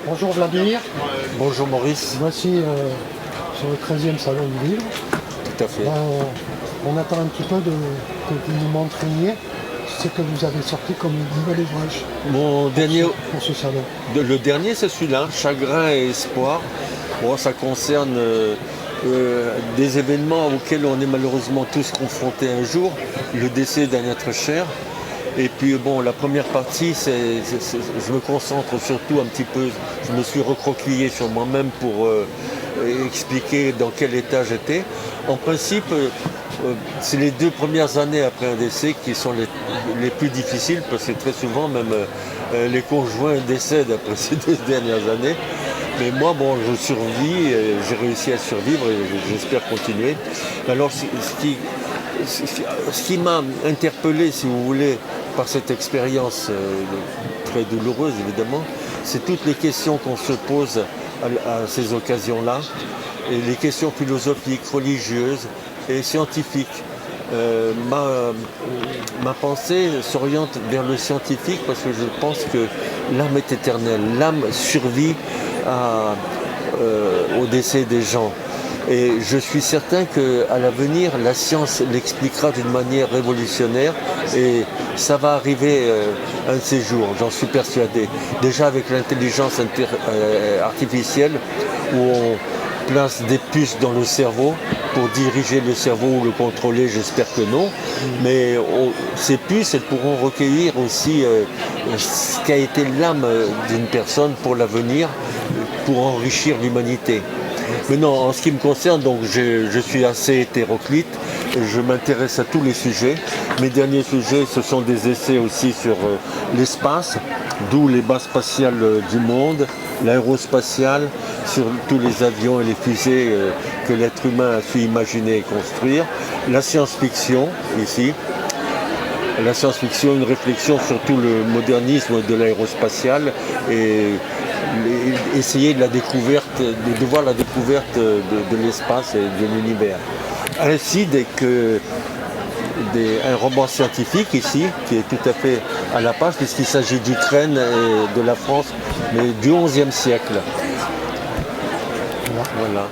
Bonjour Vladimir, Bonjour Maurice. voici sur le 13e salon du livre. Tout à fait. On attend un petit peu que vous nous montriez ce que vous avez sorti comme nouvel ouvrage Mon dernier, pour ce salon. le dernier c'est celui-là, Chagrin et Espoir. Bon, ça concerne des événements auxquels on est malheureusement tous confrontés un jour, le décès d'un être cher. Et puis bon, la première partie, je me concentre surtout un petit peu, je me suis recroquevillé sur moi-même pour expliquer dans quel état j'étais. En principe, c'est les 2 premières années après un décès qui sont les plus difficiles, parce que très souvent même les conjoints décèdent après ces 2 dernières années. Mais moi, bon, je survis, j'ai réussi à survivre et j'espère continuer. Alors, ce qui m'a interpellé, si vous voulez, par cette expérience très douloureuse, évidemment, c'est toutes les questions qu'on se pose à ces occasions-là, et les questions philosophiques, religieuses et scientifiques. Ma pensée s'oriente vers le scientifique parce que je pense que l'âme est éternelle, l'âme survit au décès des gens. Et je suis certain qu'à l'avenir, la science l'expliquera d'une manière révolutionnaire et ça va arriver un de ces jours, j'en suis persuadé. Déjà avec l'intelligence artificielle où on place des puces dans le cerveau pour diriger le cerveau ou le contrôler, j'espère que non. Mais ces puces, elles pourront recueillir aussi ce qu'a été l'âme d'une personne pour l'avenir, pour enrichir l'humanité. Mais non, en ce qui me concerne, donc je suis assez hétéroclite, je m'intéresse à tous les sujets. Mes derniers sujets, ce sont des essais aussi sur l'espace, d'où les bases spatiales du monde, l'aérospatiale, sur tous les avions et les fusées que l'être humain a su imaginer et construire, la science-fiction, ici, la science-fiction, une réflexion sur tout le modernisme de l'aérospatiale et essayer de la découverte, de voir la découverte de l'espace et de l'univers. Ainsi un roman scientifique ici, qui est tout à fait à la page, puisqu'il s'agit d'Ukraine et de la France, mais du XIe siècle. Voilà.